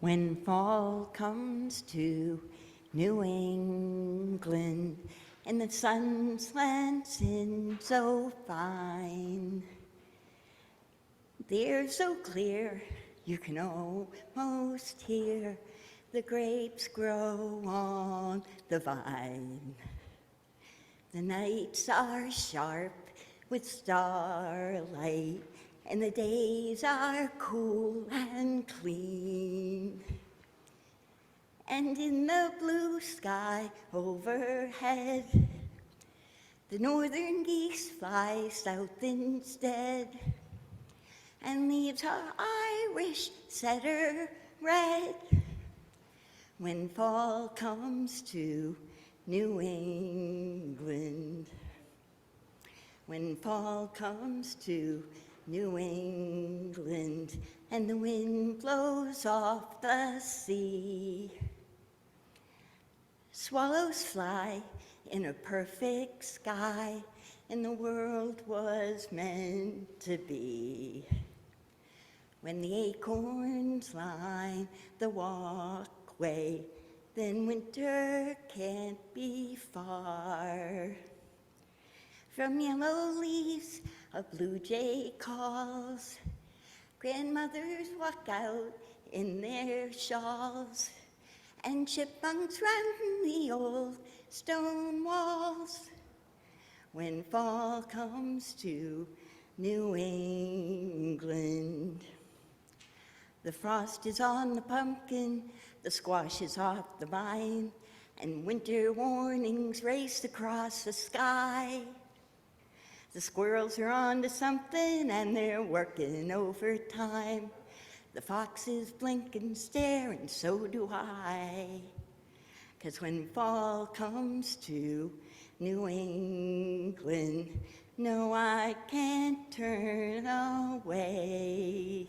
When fall comes to New England and the sun slants in so fine, the air's so clear you can almost hear the grapes grow on the vine. The nights are sharp with starlight, and the days are cool and clean. And in the blue sky overhead, the northern geese fly south instead, and leaves our Irish setter red. When fall comes to New England, when fall comes to New England, and the wind blows off the sea, swallows fly in a perfect sky, and the world was meant to be. When the acorns line the walkway, then winter can't be far. From yellow leaves a blue jay calls, grandmothers walk out in their shawls, and chipmunks run the old stone walls. When fall comes to New England, the frost is on the pumpkin, the squash is off the vine, and winter warnings race across the sky. The squirrels are on to something and they're working overtime. The foxes blink and stare, and so do I. 'Cause when fall comes to New England, no, I can't turn away.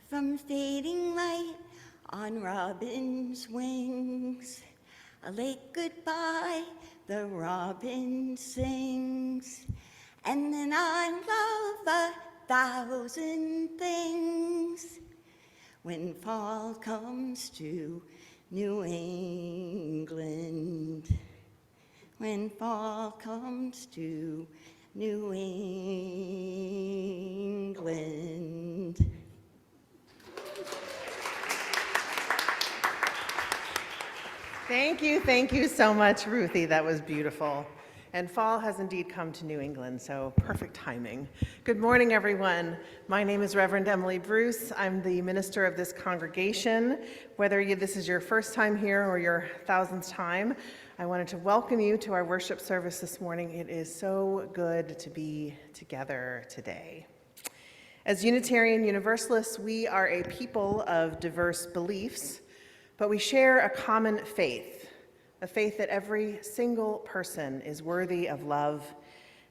From fading light on robin's wings, a late goodbye the robin sings, and then I love 1,000 things. When fall comes to New England, when fall comes to New England. Thank you so much, Ruthie. That was beautiful. And fall has indeed come to New England, so perfect timing. Good morning, everyone. My name is Reverend Emily Bruce. I'm the minister of this congregation. Whether this is your first time here or your 1000th time, I wanted to welcome you to our worship service this morning. It is so good to be together today. As Unitarian Universalists, we are a people of diverse beliefs, but we share a common faith, a faith that every single person is worthy of love,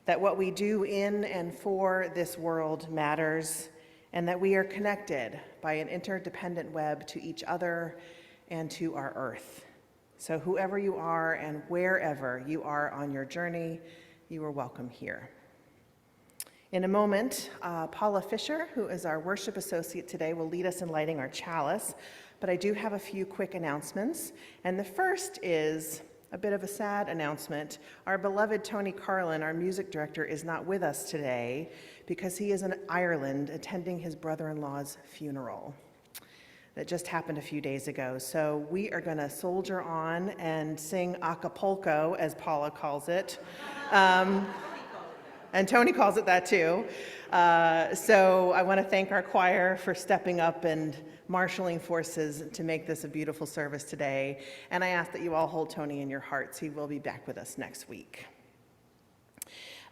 that what we do in and for this world matters, and that we are connected by an interdependent web to each other and to our earth. So whoever you are and wherever you are on your journey, you are welcome here. In a moment, Paula Fisher, who is our worship associate today, will lead us in lighting our chalice. But I do have a few quick announcements. And the first is a bit of a sad announcement. Our beloved Tony Carlin, our music director, is not with us today because he is in Ireland attending his brother-in-law's funeral. That just happened a few days ago. So we are gonna soldier on and sing Acapulco, as Paula calls it. And Tony calls it that too. So I wanna thank our choir for stepping up and marshaling forces to make this a beautiful service today. And I ask that you all hold Tony in your hearts. He will be back with us next week.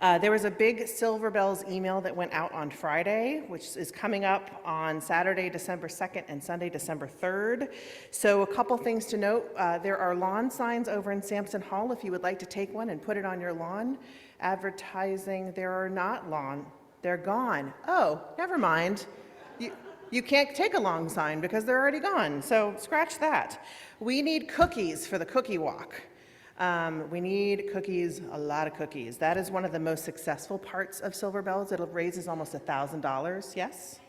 There was a big Silver Bells email that went out on Friday, which is coming up on Saturday, December 2nd and Sunday, December 3rd. So a couple things to note. There are lawn signs over in Sampson Hall if you would like to take one and put it on your lawn. Advertising, there are not lawn, they're gone. Oh, never mind. You can't take a long sign because they're already gone, so scratch that. We need cookies for the cookie walk. We need cookies, a lot of cookies. That is one of the most successful parts of Silver Bells. It raises almost $1,000, yes?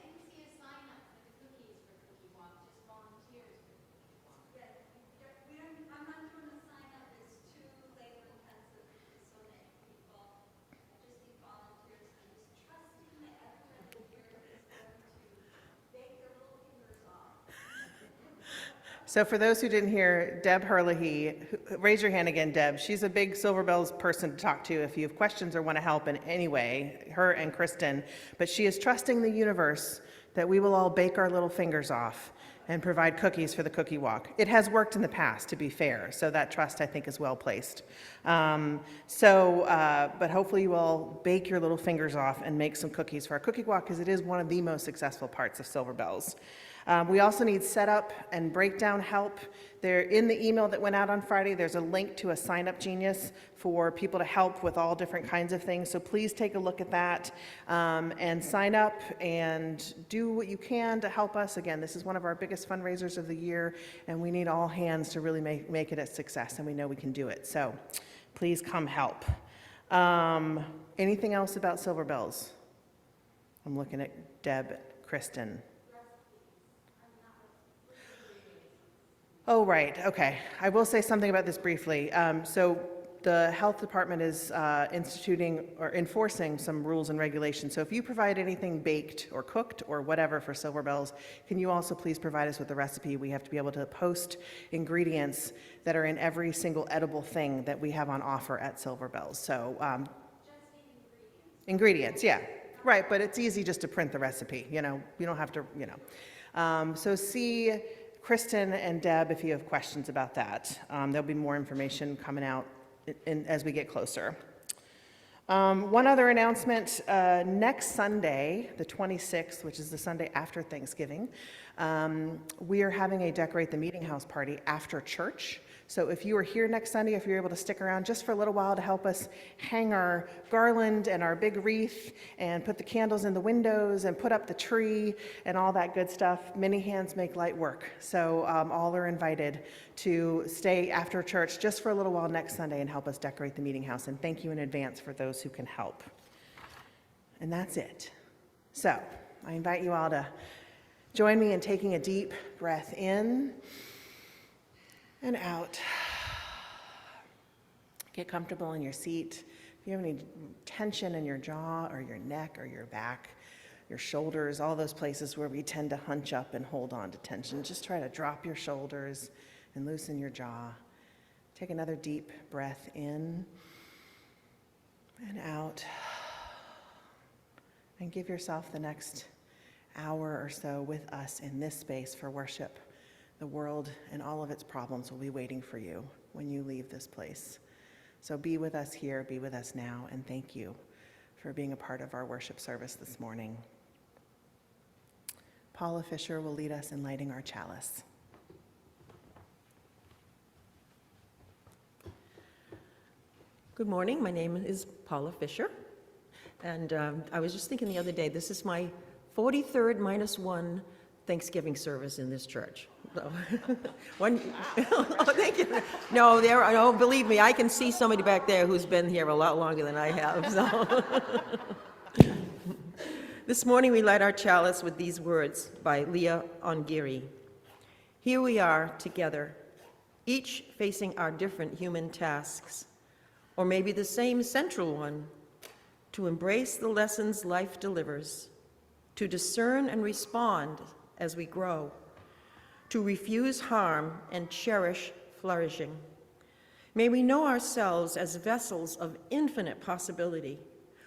So for those who didn't hear, Deb Herlihy, raise your hand again, Deb. She's a big Silver Bells person to talk to if you have questions or want to help in any way, her and Kristen. But she is trusting the universe that we will all bake our little fingers off and provide cookies for the cookie walk. It has worked in the past, to be fair, so that trust, I think, is well placed. But hopefully you will bake your little fingers off and make some cookies for our cookie walk, because it is one of the most successful parts of Silver Bells. We also need setup and breakdown help. There, in the email that went out on Friday, there's a link to a Sign Up Genius for people to help with all different kinds of things. So please take a look at that and sign up and do what you can to help us. Again, this is one of our biggest fundraisers of the year, and we need all hands to really make it a success, and we know we can do it. So please come help. Anything else about Silver Bells? I'm looking at Deb, Kristen. Oh, right, okay. I will say something about this briefly. So the health department is instituting or enforcing some rules and regulations. So if you provide anything baked or cooked or whatever for Silver Bells, can you also please provide us with a recipe? We have to be able to post ingredients that are in every single edible thing that we have on offer at Silver Bells. So ingredients, yeah. Right, but it's easy just to print the recipe, you know. You don't have to, you know. So see Kristen and Deb if you have questions about that. There'll be more information coming out as we get closer. One other announcement, next Sunday, the 26th, which is the Sunday after Thanksgiving, we are having a Decorate the Meeting House party after church. So if you are here next Sunday, if you're able to stick around just for a little while to help us hang our garland and our big wreath and put the candles in the windows and put up the tree and all that good stuff, many hands make light work. So all are invited to stay after church just for a little while next Sunday and help us decorate the meeting house. And thank you in advance for those who can help. And that's it. So I invite you all to join me in taking a deep breath in and out. Get comfortable in your seat. If you have any tension in your jaw or your neck or your back, your shoulders, all those places where we tend to hunch up and hold on to tension, just try to drop your shoulders and loosen your jaw. Take another deep breath in and out. And give yourself the next hour or so with us in this space for worship. The world and all of its problems will be waiting for you when you leave this place. So be with us here, be with us now, and thank you for being a part of our worship service this morning. Paula Fisher will lead us in lighting our chalice. Good morning, my name is Paula Fisher, and I was just thinking the other day, this is my 43rd minus one Thanksgiving service in this church. So, oh, thank you. No, believe me, I can see somebody back there who's been here a lot longer than I have. So. This morning we light our chalice with these words by Leah Ongiri. Here we are together, each facing our different human tasks, or maybe the same central one, to embrace the lessons life delivers, to discern and respond as we grow, to refuse harm and cherish flourishing. May we know ourselves as vessels of infinite possibility,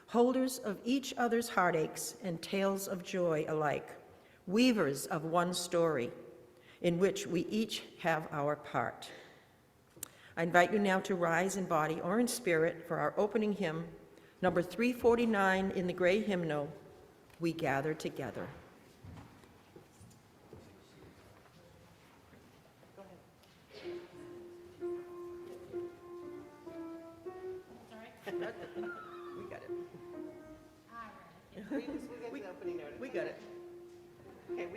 holders of each other's heartaches and tales of joy alike, weavers of one story in which we each have our part. I invite you now to rise in body or in spirit for our opening hymn, number 349 in the gray hymnal, We Gather Together. We got it. We got it. Okay,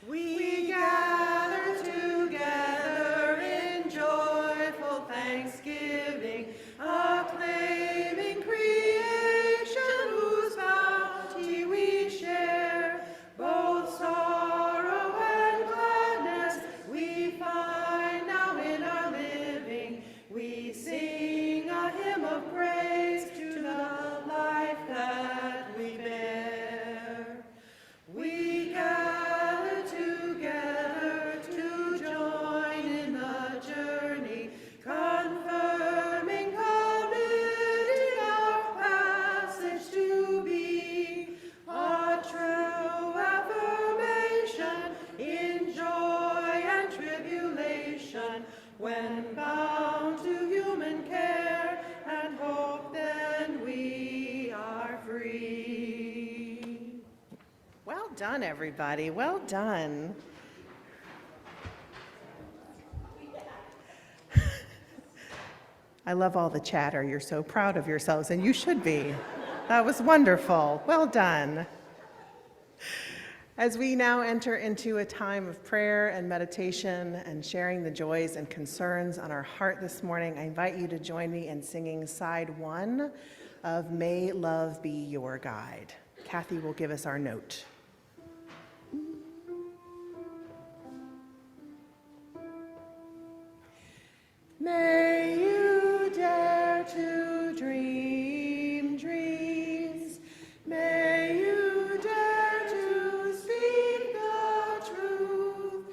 we gather together in joyful thanksgiving, acclaiming creation whose bounty we share. Both sorrow and gladness we find now in our living. We sing a hymn of praise to the life that we bear. We gather together done, everybody. Well done. I love all the chatter. You're so proud of yourselves, and you should be. That was wonderful. Well done. As we now enter into a time of prayer and meditation and sharing the joys and concerns on our heart this morning, I invite you to join me in singing side 1 of May Love Be Your Guide. Kathy will give us our note. May you dare to dream dreams. May you dare to speak the truth.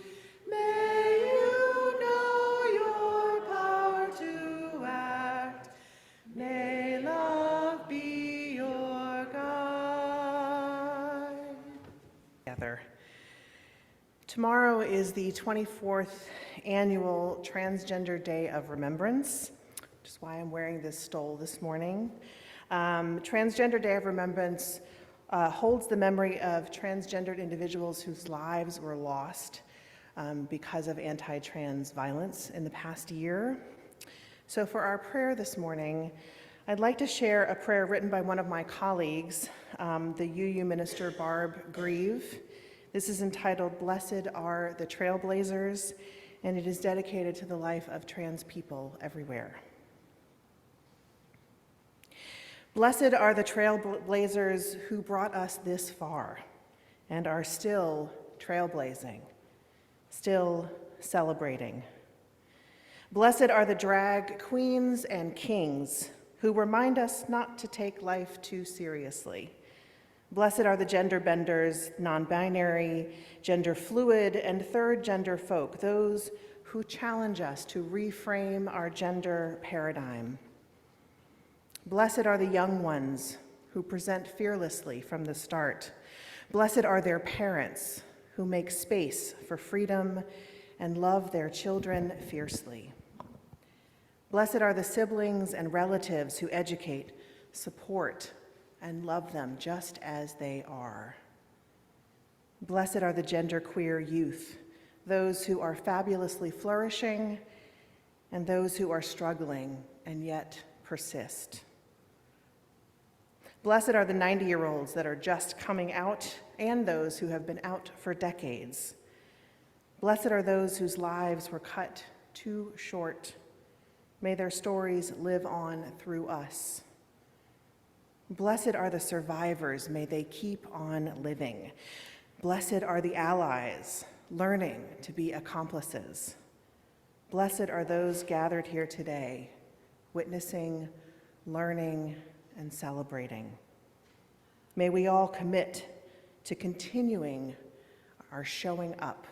May you know your power to act. May love be your guide. Together. Tomorrow is the 24th annual Transgender Day of Remembrance, which is why I'm wearing this stole this morning. Transgender Day of Remembrance holds the memory of transgendered individuals whose lives were lost because of anti-trans violence in the past year. So for our prayer this morning, I'd like to share a prayer written by one of my colleagues, the UU minister Barb Grieve. This is entitled, "Blessed Are the Trailblazers," and it is dedicated to the life of trans people everywhere. Blessed are the trailblazers who brought us this far and are still trailblazing, still celebrating. Blessed are the drag queens and kings who remind us not to take life too seriously. Blessed are the gender benders, non-binary, gender fluid, and third gender folk, those who challenge us to reframe our gender paradigm. Blessed are the young ones who present fearlessly from the start. Blessed are their parents who make space for freedom and love their children fiercely. Blessed are the siblings and relatives who educate, support, and love them just as they are. Blessed are the genderqueer youth, those who are fabulously flourishing and those who are struggling and yet persist. Blessed are the 90-year-olds that are just coming out and those who have been out for decades. Blessed are those whose lives were cut too short. May their stories live on through us. Blessed are the survivors, may they keep on living. Blessed are the allies, learning to be accomplices. Blessed are those gathered here today, witnessing, learning, and celebrating. May we all commit to continuing our showing up,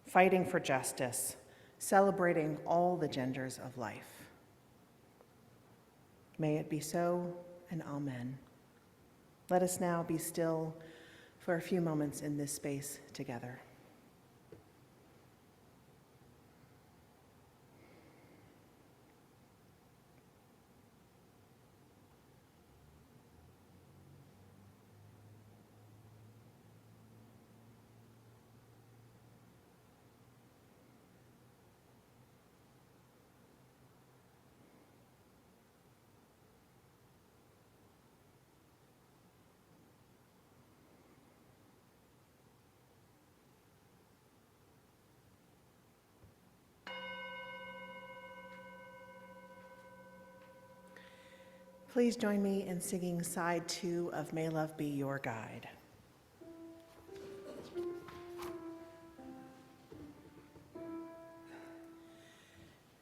fighting for justice, celebrating all the genders of life. May it be so, and amen. Let us now be still for a few moments in this space together. Please join me in singing side 2 of May Love Be Your Guide.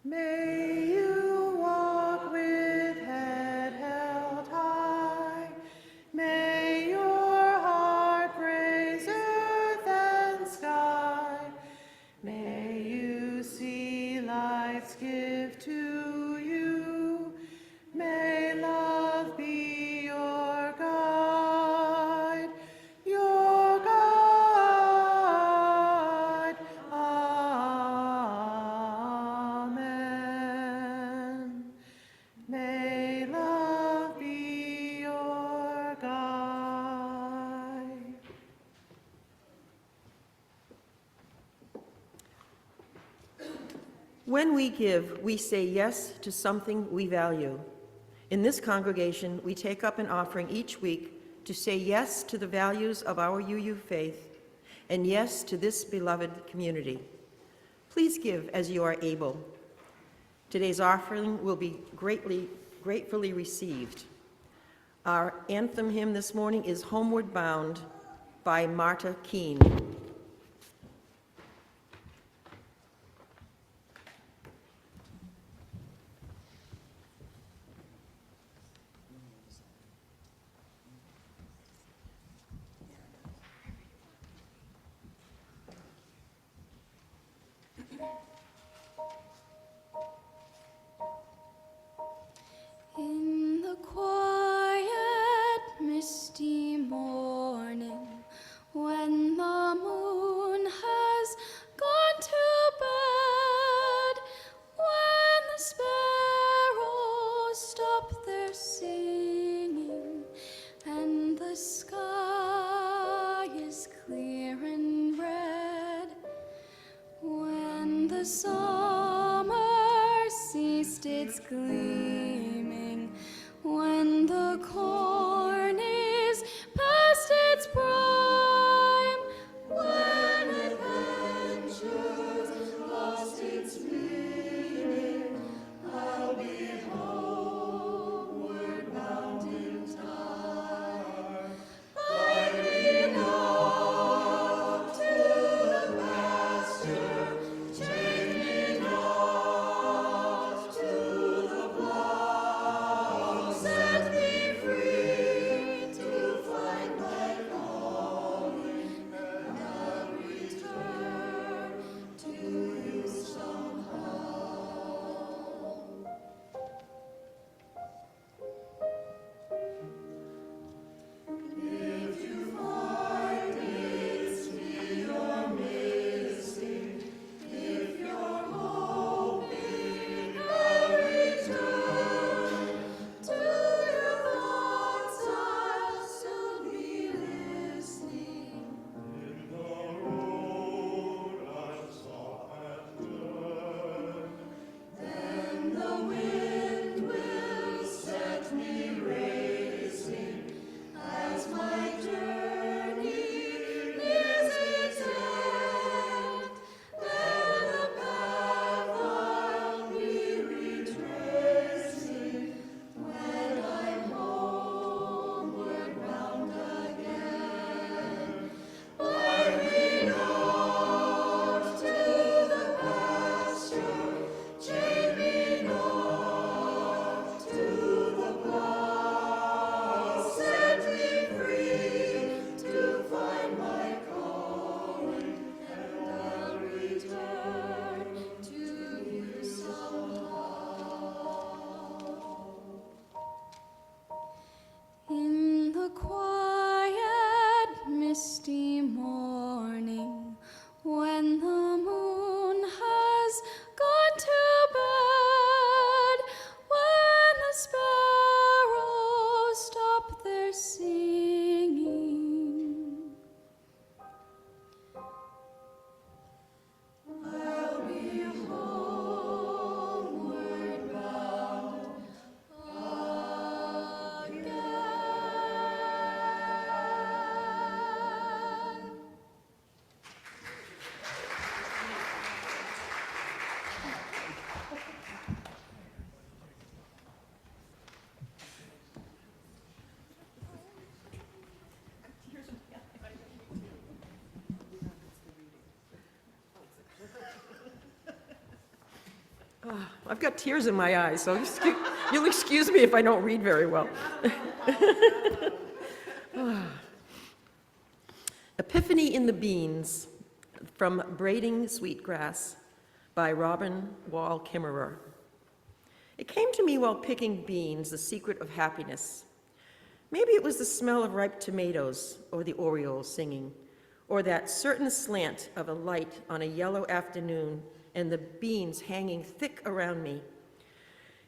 May you walk with head held high. May your heart praise earth and sky. May you see life's gift to you. May love be your guide, your guide. Amen. When we give, we say yes to something we value. In this congregation, we take up an offering each week to say yes to the values of our UU faith and yes to this beloved community. Please give as you are able. Today's offering will be gratefully received. Our anthem hymn this morning is Homeward Bound by Marta Keene. In the quiet, misty morning, when the moon has gone to bed, when the sparrows stop their singing, and the sky is clear and red, when the summer ceased its gleaming, when the corn is past its prime, when adventure's lost its meaning, I'll be homeward bound in time. Binding up to the pasture, chain me not to the plough, set me free to find my calling, and I'll return to you somehow. If you find it's me you're missing, if you're hoping I'll return to your thoughts, I'll soon be listening. In the road I'm soft and turn, then the wind will set me racing as my journey nears its end. Then the path I'll be retracing when I'm homeward bound again. Bind me not to the pasture, chain me not to the plough, set me free to find my calling, and I'll return to you somehow. In the quiet, misty morning, when the moon has gone to bed, when the sparrows stop their singing, I'll be homeward bound again. I've got tears in my eyes, so you'll excuse me if I don't read very well. Epiphany in the Beans from Braiding, Sweetgrass by Robin Wall Kimmerer. It came to me while picking beans, the secret of happiness. Maybe it was the smell of ripe tomatoes, or the orioles singing, or that certain slant of a light on a yellow afternoon and the beans hanging thick around me.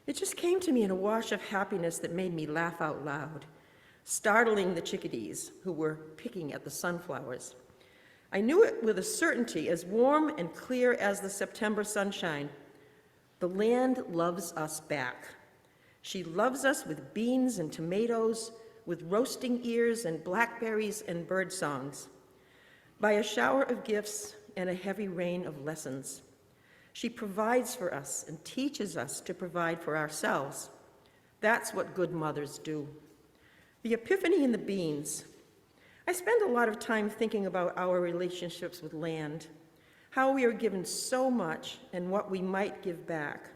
It just came to me in a wash of happiness that made me laugh out loud, startling the chickadees who were picking at the sunflowers. I knew it with a certainty as warm and clear as the September sunshine, The land loves us back. She loves us with beans and tomatoes, with roasting ears and blackberries and bird songs, by a shower of gifts and a heavy rain of lessons. She provides for us and teaches us to provide for ourselves. That's what good mothers do. The epiphany in the beans. I spend a lot of time thinking about our relationships with land, how we are given so much and what we might give back.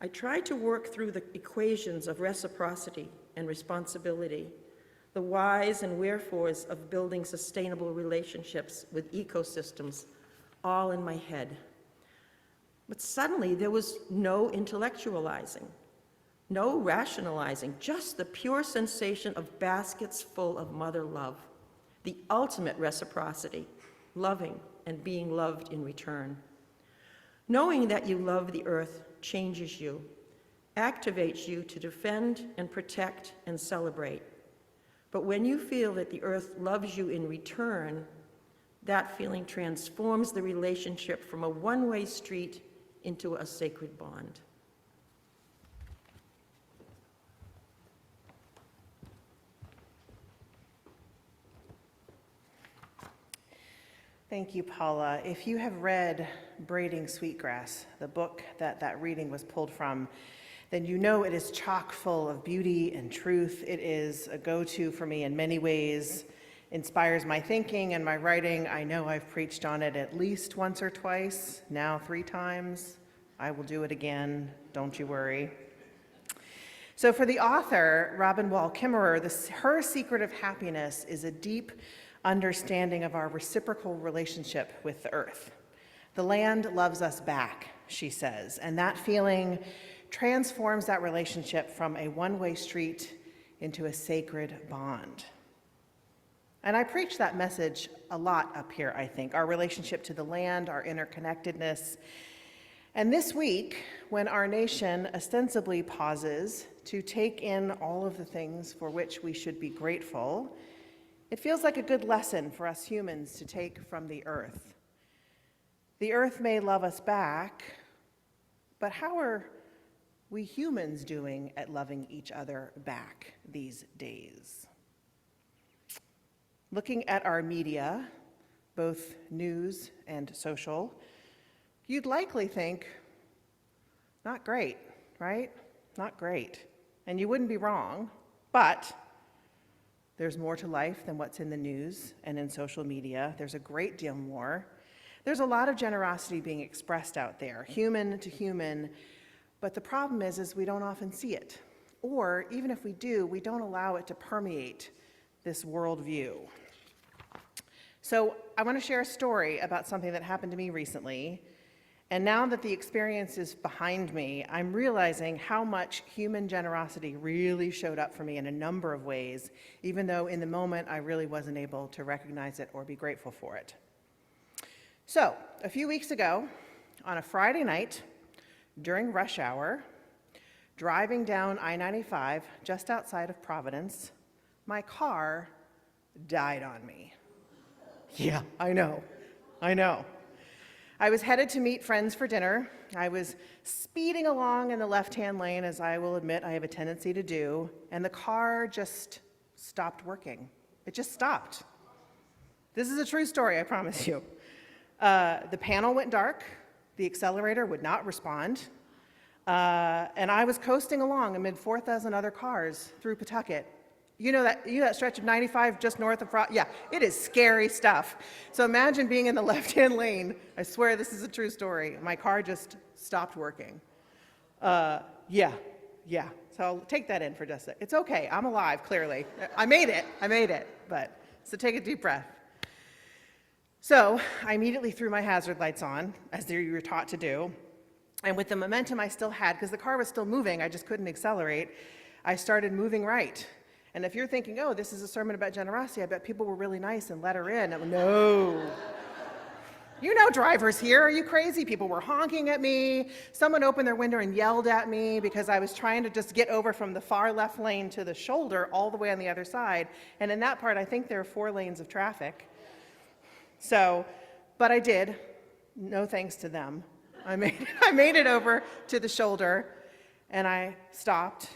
I try to work through the equations of reciprocity and responsibility, the whys and wherefores of building sustainable relationships with ecosystems, all in my head. But suddenly there was no intellectualizing, no rationalizing, just the pure sensation of baskets full of mother love, the ultimate reciprocity, loving and being loved in return. Knowing that you love the earth changes you, activates you to defend and protect and celebrate. But when you feel that the earth loves you in return, that feeling transforms the relationship from a one-way street into a sacred bond. Thank you, Paula. If you have read Braiding, Sweetgrass, the book that reading was pulled from, then you know it is chock full of beauty and truth. It is a go-to for me in many ways, inspires my thinking and my writing. I know I've preached on it at least once or twice, now 3 times. I will do it again, don't you worry. So for the author, Robin Wall Kimmerer, her secret of happiness is a deep understanding of our reciprocal relationship with the earth. The land loves us back, she says, and that feeling transforms that relationship from a one-way street into a sacred bond. And I preach that message a lot up here, I think, our relationship to the land, our interconnectedness. And this week, when our nation ostensibly pauses to take in all of the things for which we should be grateful, it feels like a good lesson for us humans to take from the earth. The earth may love us back, but how are we humans doing at loving each other back these days? Looking at our media, both news and social, you'd likely think, not great, right? Not great. And you wouldn't be wrong, but there's more to life than what's in the news and in social media. There's a great deal more. There's a lot of generosity being expressed out there, human to human, but the problem is we don't often see it. Or even if we do, we don't allow it to permeate this worldview. So I want to share a story about something that happened to me recently. And now that the experience is behind me, I'm realizing how much human generosity really showed up for me in a number of ways, even though in the moment I really wasn't able to recognize it or be grateful for it. So, a few weeks ago, on a Friday night, during rush hour, driving down I-95 just outside of Providence, my car died on me. Yeah, I know. I was headed to meet friends for dinner. I was speeding along in the left-hand lane, as I will admit I have a tendency to do, and the car just stopped working. It just stopped. This is a true story, I promise you. The panel went dark, the accelerator would not respond, and I was coasting along amid 4,000 other cars through Pawtucket. You know that stretch of 95 just north of yeah, it is scary stuff. So imagine being in the left-hand lane. I swear this is a true story. My car just stopped working. Yeah. So I'll take that in for just a second. It's okay, I'm alive, clearly. I made it, but, so take a deep breath. So I immediately threw my hazard lights on, as you were taught to do, and with the momentum I still had, because the car was still moving, I just couldn't accelerate, I started moving right. And if you're thinking, oh, this is a sermon about generosity, I bet people were really nice and let her in. No. You know drivers here, are you crazy? People were honking at me. Someone opened their window and yelled at me because I was trying to just get over from the far left lane to the shoulder all the way on the other side. And in that part, I think there are 4 lanes of traffic. So, but I did, no thanks to them. I made it over to the shoulder, and I stopped,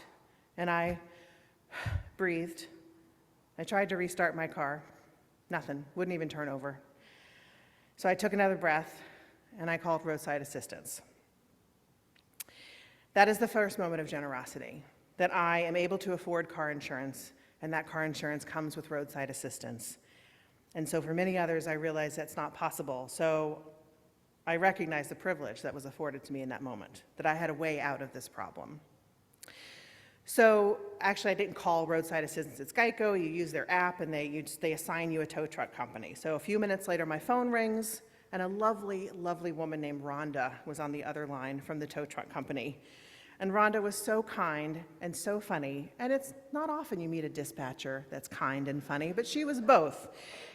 and I breathed. I tried to restart my car. Nothing, wouldn't even turn over. So I took another breath, and I called roadside assistance. That is the first moment of generosity, that I am able to afford car insurance, and that car insurance comes with roadside assistance. And so for many others, I realized that's not possible. So I recognized the privilege that was afforded to me in that moment, that I had a way out of this problem. So actually, I didn't call roadside assistance. It's Geico. You use their app, and they assign you a tow truck company. So a few minutes later, my phone rings, and a lovely, lovely woman named Rhonda was on the other line from the tow truck company. And Rhonda was so kind and so funny, and it's not often you meet a dispatcher that's kind and funny, but she was both.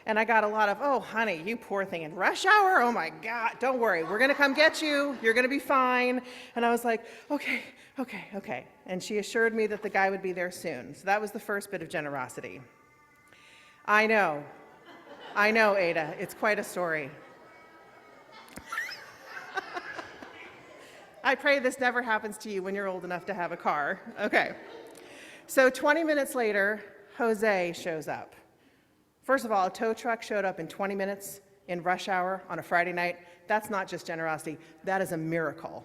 And I got a lot of, oh, honey, you poor thing, in rush hour? Oh my God, don't worry, we're gonna come get you, you're gonna be fine. And I was like, okay. And she assured me that the guy would be there soon. So that was the first bit of generosity. I know, Ada, it's quite a story. I pray this never happens to you when you're old enough to have a car. Okay. So 20 minutes later, Jose shows up. First of all, a tow truck showed up in 20 minutes in rush hour on a Friday night. That's not just generosity, that is a miracle.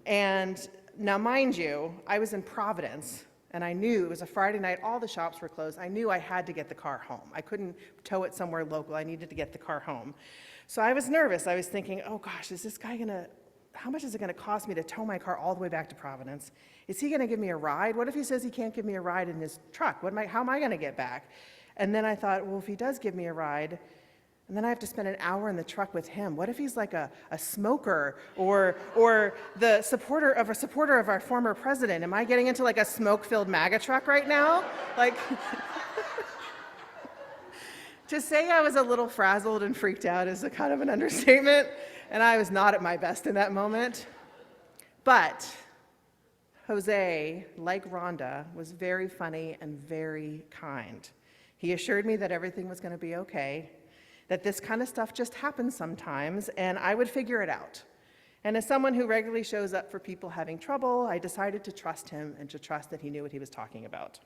And now, mind you, I was in Providence, and I knew it was a Friday night, all the shops were closed. I knew I had to get the car home. I couldn't tow it somewhere local. I needed to get the car home. So I was nervous. I was thinking, oh gosh, is this guy how much is it gonna cost me to tow my car all the way back to Providence? Is he gonna give me a ride? What if he says he can't give me a ride in his truck? How am I gonna get back? And then I thought, well, if he does give me a ride, and then I have to spend an hour in the truck with him. What if he's like a smoker or the supporter of our former president? Am I getting into like a smoke-filled MAGA truck right now? Like, to say I was a little frazzled and freaked out is a kind of an understatement, and I was not at my best in that moment. But Jose, like Rhonda, was very funny and very kind. He assured me that everything was going to be okay, that this kind of stuff just happens sometimes, and I would figure it out. And as someone who regularly shows up for people having trouble, I decided to trust him and to trust that he knew what he was talking about.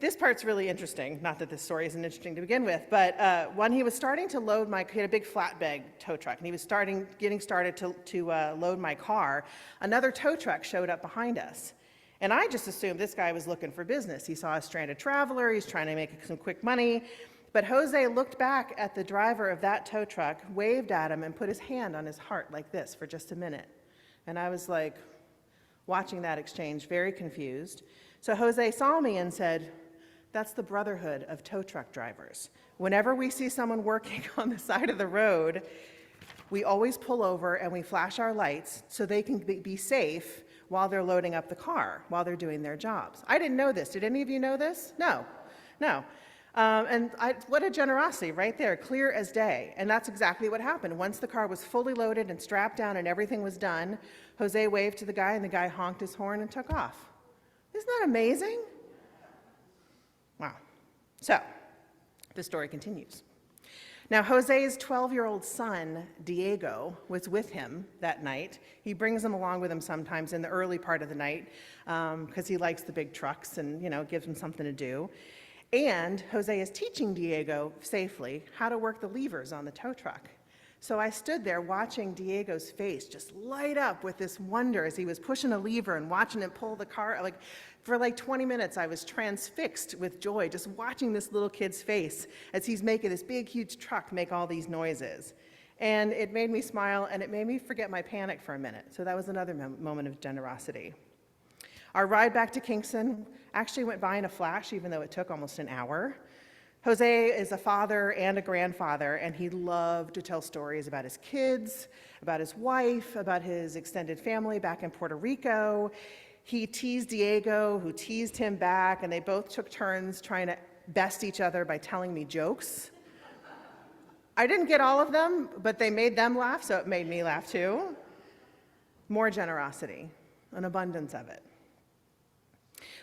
This part's really interesting, not that this story isn't interesting to begin with, but when he was starting to load he had a big flatbed tow truck, and he was getting started to load my car, another tow truck showed up behind us. And I just assumed this guy was looking for business. He saw a stranded traveler, he's trying to make some quick money, but Jose looked back at the driver of that tow truck, waved at him, and put his hand on his heart like this for just a minute. And I was like, watching that exchange, very confused. So Jose saw me and said, that's the brotherhood of tow truck drivers. Whenever we see someone working on the side of the road, we always pull over and we flash our lights so they can be safe while they're loading up the car, while they're doing their jobs. I didn't know this. Did any of you know this? No. What a generosity right there, clear as day. And that's exactly what happened. Once the car was fully loaded and strapped down and everything was done, Jose waved to the guy and the guy honked his horn and took off. Isn't that amazing? Wow. So, the story continues. Now, Jose's 12-year-old son, Diego, was with him that night. He brings him along with him sometimes in the early part of the night because he likes the big trucks and, gives him something to do. And Jose is teaching Diego safely how to work the levers on the tow truck. So I stood there watching Diego's face just light up with this wonder as he was pushing a lever and watching him pull the car. For 20 minutes, I was transfixed with joy just watching this little kid's face as he's making this big, huge truck make all these noises. And it made me smile, and it made me forget my panic for a minute. So that was another moment of generosity. Our ride back to Kingston actually went by in a flash, even though it took almost an hour. Jose is a father and a grandfather, and he loved to tell stories about his kids, about his wife, about his extended family back in Puerto Rico. He teased Diego, who teased him back, and they both took turns trying to best each other by telling me jokes. I didn't get all of them, but they made them laugh, so it made me laugh too. More generosity, an abundance of it.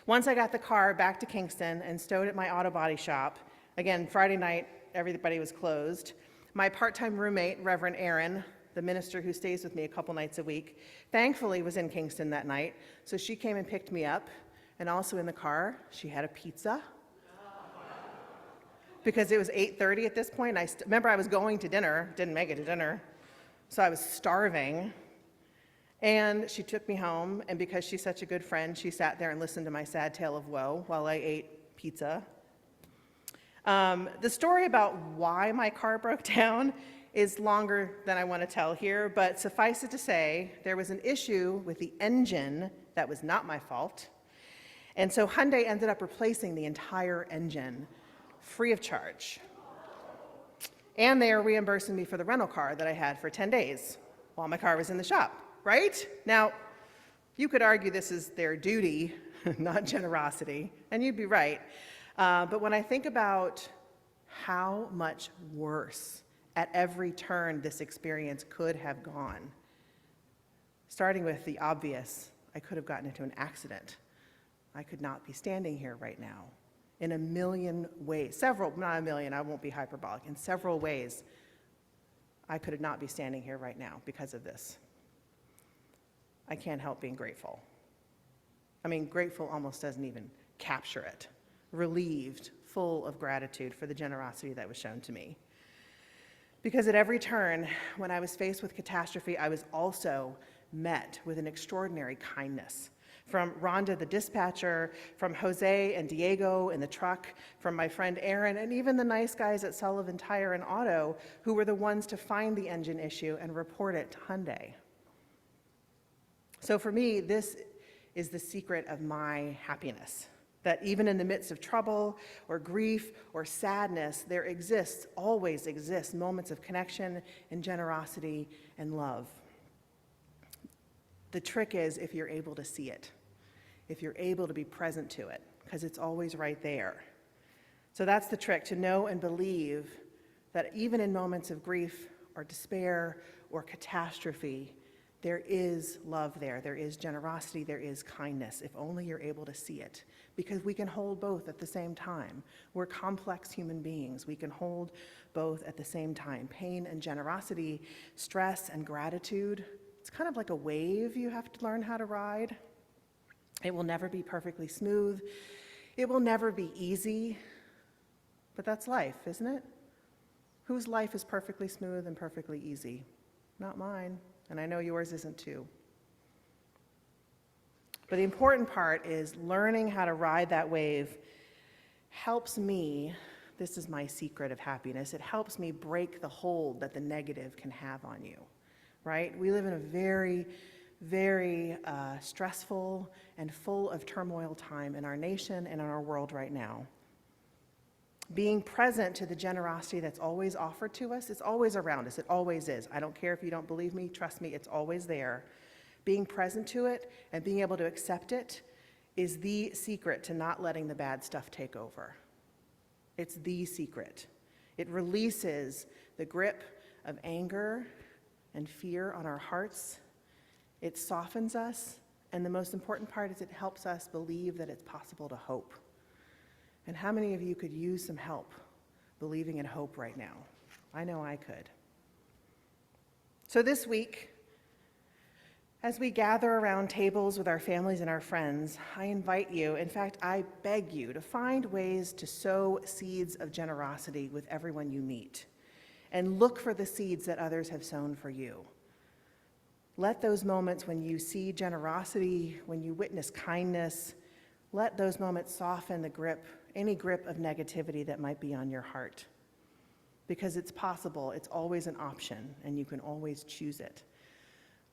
Once I got the car back to Kingston and stowed at my auto body shop, again, Friday night, everybody was closed. My part-time roommate, Reverend Aaron, the minister who stays with me a couple nights a week, thankfully was in Kingston that night, so she came and picked me up, and also in the car, she had a pizza. Because it was 8:30 at this point. Remember, I was going to dinner, didn't make it to dinner, so I was starving. And she took me home, and because she's such a good friend, she sat there and listened to my sad tale of woe while I ate pizza. The story about why my car broke down is longer than I want to tell here, but suffice it to say, there was an issue with the engine that was not my fault. And so Hyundai ended up replacing the entire engine free of charge. And they are reimbursing me for the rental car that I had for 10 days while my car was in the shop, right? Now, you could argue this is their duty, not generosity, and you'd be right. But when I think about how much worse at every turn this experience could have gone, starting with the obvious, I could have gotten into an accident. I could not be standing here right now. In a million ways, several, not a million, I won't be hyperbolic, in several ways, I could not be standing here right now because of this. I can't help being grateful. I mean, grateful almost doesn't even capture it. Relieved, full of gratitude for the generosity that was shown to me. Because at every turn, when I was faced with catastrophe, I was also met with an extraordinary kindness. From Rhonda, the dispatcher, from Jose and Diego in the truck, from my friend Aaron, and even the nice guys at Sullivan Tire and Auto, who were the ones to find the engine issue and report it to Hyundai. So for me, this is the secret of my happiness, that even in the midst of trouble or grief or sadness, there exists, always exists, moments of connection and generosity and love. The trick is if you're able to see it, if you're able to be present to it, because it's always right there. So that's the trick, to know and believe that even in moments of grief or despair or catastrophe, there is love there, there is generosity, there is kindness, if only you're able to see it. Because we can hold both at the same time. We're complex human beings. We can hold both at the same time. Pain and generosity, stress and gratitude. It's kind of like a wave you have to learn how to ride. It will never be perfectly smooth. It will never be easy. But that's life, isn't it? Whose life is perfectly smooth and perfectly easy? Not mine. And I know yours isn't too. But the important part is learning how to ride that wave helps me, this is my secret of happiness, it helps me break the hold that the negative can have on you, right? We live in a very, very stressful and full of turmoil time in our nation and in our world right now. Being present to the generosity that's always offered to us, it's always around us, it always is. I don't care if you don't believe me, trust me, it's always there. Being present to it and being able to accept it is the secret to not letting the bad stuff take over. It's the secret. It releases the grip of anger and fear on our hearts. It softens us, and the most important part is it helps us believe that it's possible to hope. And how many of you could use some help believing in hope right now? I know I could. So this week, as we gather around tables with our families and our friends, I invite you, in fact, I beg you to find ways to sow seeds of generosity with everyone you meet, and look for the seeds that others have sown for you. Let those moments when you see generosity, when you witness kindness, let those moments soften the grip, any grip of negativity that might be on your heart. Because it's possible, it's always an option, and you can always choose it.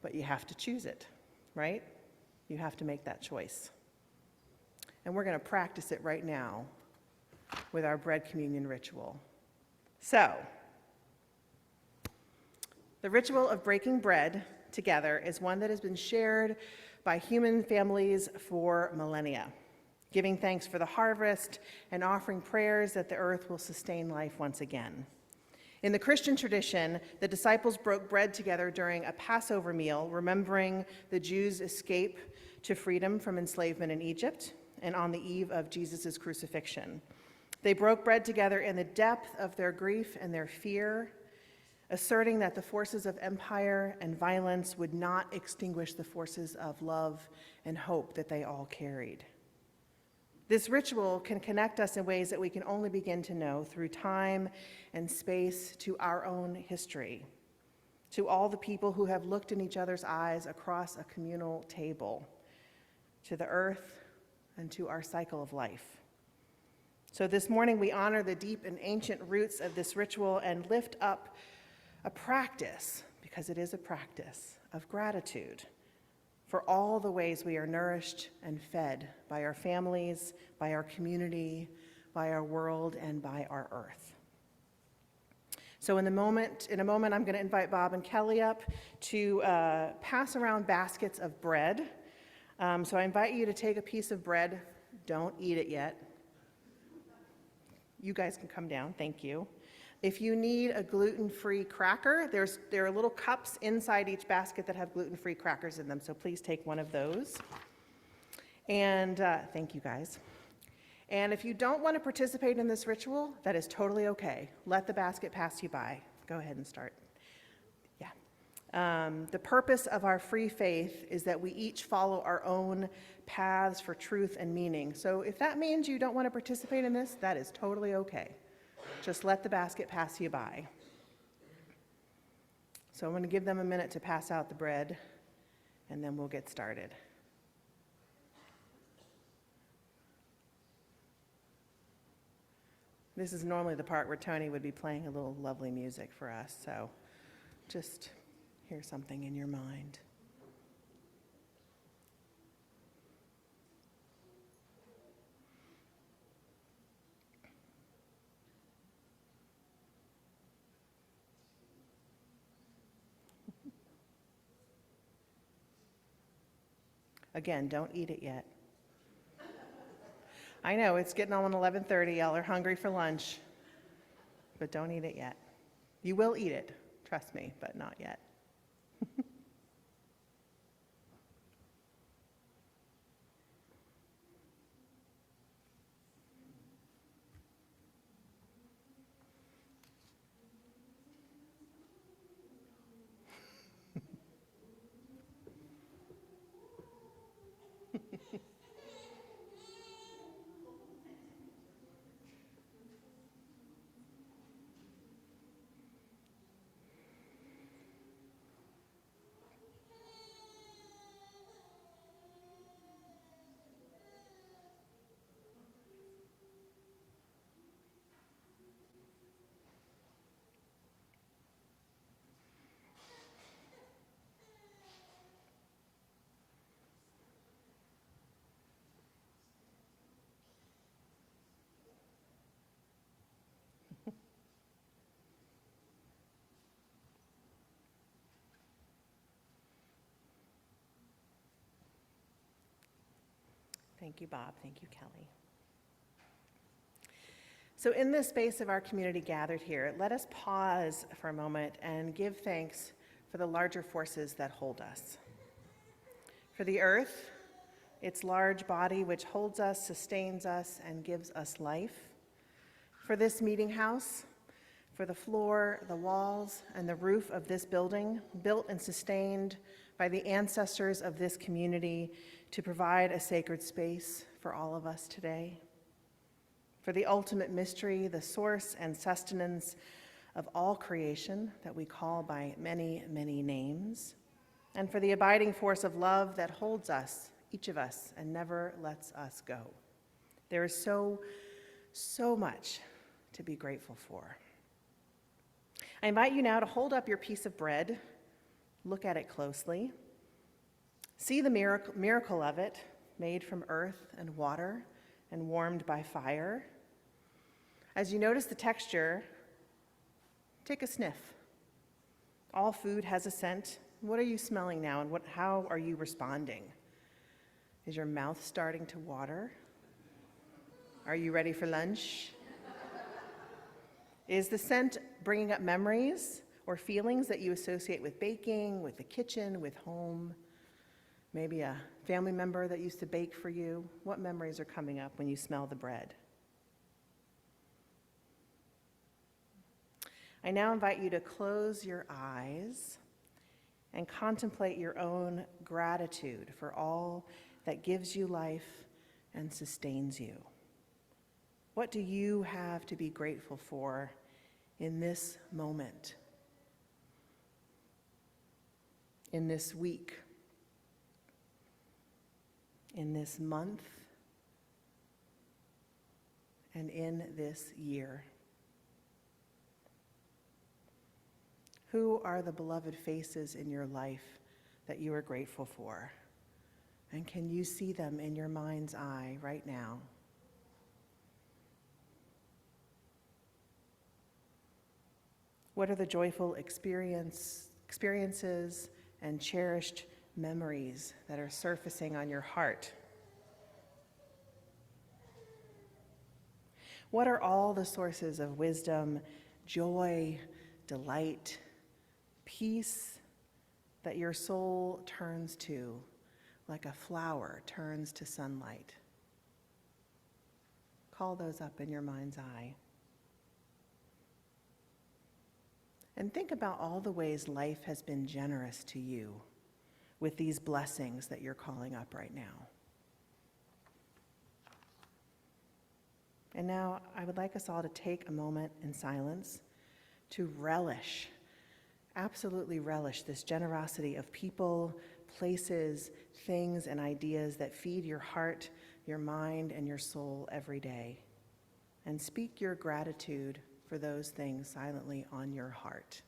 But you have to choose it, right? You have to make that choice. And we're going to practice it right now with our bread communion ritual. So, the ritual of breaking bread together is one that has been shared by human families for millennia, giving thanks for the harvest and offering prayers that the earth will sustain life once again. In the Christian tradition, the disciples broke bread together during a Passover meal, remembering the Jews' escape to freedom from enslavement in Egypt and on the eve of Jesus' crucifixion. They broke bread together in the depth of their grief and their fear, asserting that the forces of empire and violence would not extinguish the forces of love and hope that they all carried. This ritual can connect us in ways that we can only begin to know through time and space to our own history, to all the people who have looked in each other's eyes across a communal table, to the earth, and to our cycle of life. So this morning we honor the deep and ancient roots of this ritual and lift up a practice, because it is a practice, of gratitude for all the ways we are nourished and fed by our families, by our community, by our world, and by our earth. So in a moment, I'm going to invite Bob and Kelly up to pass around baskets of bread. So I invite you to take a piece of bread. Don't eat it yet. You guys can come down, thank you. If you need a gluten-free cracker, there are little cups inside each basket that have gluten-free crackers in them, so please take one of those. And thank you, guys. And if you don't want to participate in this ritual, that is totally okay. Let the basket pass you by. Go ahead and start. Yeah. The purpose of our free faith is that we each follow our own paths for truth and meaning. So if that means you don't want to participate in this, that is totally okay. Just let the basket pass you by. So I'm going to give them a minute to pass out the bread, and then we'll get started. This is normally the part where Tony would be playing a little lovely music for us, so just hear something in your mind. Again, don't eat it yet. I know, it's getting on 11:30. Y'all are hungry for lunch, but don't eat it yet. You will eat it, trust me, but not yet. Thank you, Bob. Thank you, Kelly. So in this space of our community gathered here, let us pause for a moment and give thanks for the larger forces that hold us. For the earth, its large body which holds us, sustains us, and gives us life. For this meeting house, for the floor, the walls, and the roof of this building, built and sustained by the ancestors of this community to provide a sacred space for all of us today. For the ultimate mystery, the source and sustenance of all creation that we call by many, many names. And for the abiding force of love that holds us, each of us, and never lets us go. There is so much to be grateful for. I invite you now to hold up your piece of bread, look at it closely, see the miracle of it, made from earth and water and warmed by fire. As you notice the texture, take a sniff. All food has a scent. What are you smelling now, and how are you responding? Is your mouth starting to water? Are you ready for lunch? Is the scent bringing up memories or feelings that you associate with baking, with the kitchen, with home? Maybe a family member that used to bake for you. What memories are coming up when you smell the bread? I now invite you to close your eyes and contemplate your own gratitude for all that gives you life and sustains you. What do you have to be grateful for in this moment, in this week, in this month, and in this year? Who are the beloved faces in your life that you are grateful for? And can you see them in your mind's eye right now? What are the joyful experiences and cherished memories that are surfacing on your heart? What are all the sources of wisdom, joy, delight, peace that your soul turns to like a flower turns to sunlight? Call those up in your mind's eye. And think about all the ways life has been generous to you with these blessings that you're calling up right now. And now I would like us all to take a moment in silence to relish, absolutely relish this generosity of people, places, things, and ideas that feed your heart, your mind, and your soul every day. And speak your gratitude for those things silently on your heart.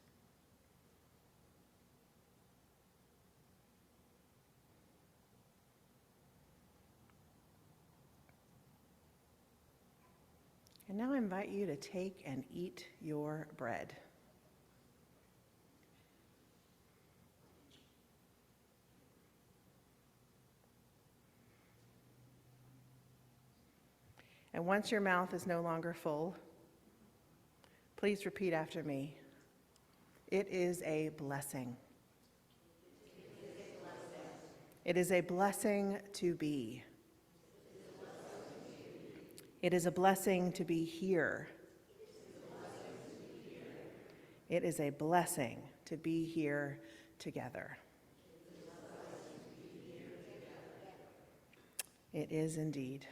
And now I invite you to take and eat your bread. And once your mouth is no longer full, please repeat after me. It is a blessing. It is a blessing to be. It is a blessing to be here. It is a blessing to be here together. It is indeed.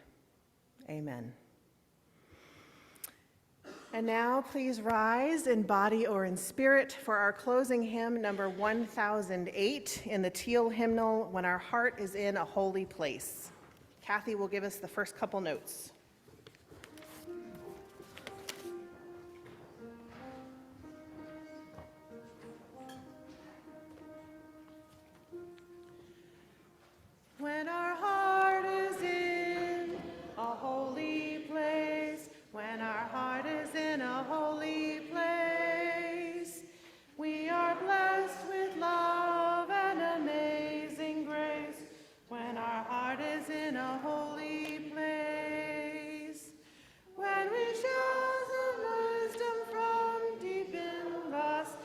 Amen. And now please rise in body or in spirit for our closing hymn, number 1008, in the teal hymnal, When Our Heart is in a Holy Place. Kathy will give us the first couple notes. When our heart is in a holy place, when our heart is in a holy place, we are blessed with love and amazing grace. When our heart is in a holy place, when we share the wisdom from deep in us,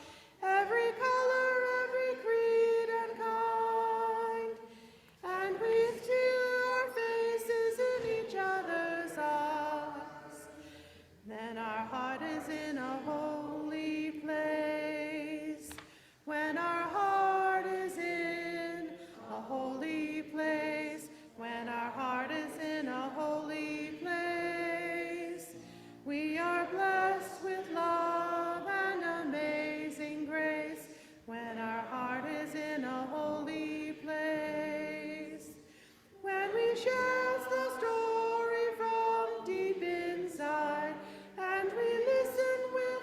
every color, every creed and kind, and we steal our faces in each other's eyes, then our heart is in a holy place. When our heart is in a holy place, when our heart is in a holy place, we are blessed with love and amazing grace. When our heart is in a holy place, when we share the story from deep inside, and we listen with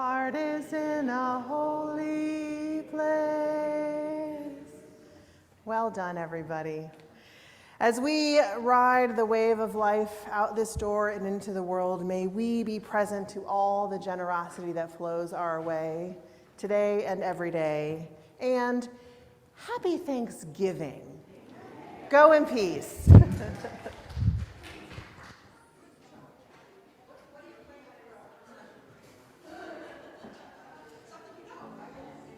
heart is in a holy place. Well done, everybody. As we ride the wave of life out this door and into the world, may we be present to all the generosity that flows our way today and every day. And happy Thanksgiving. Go in peace.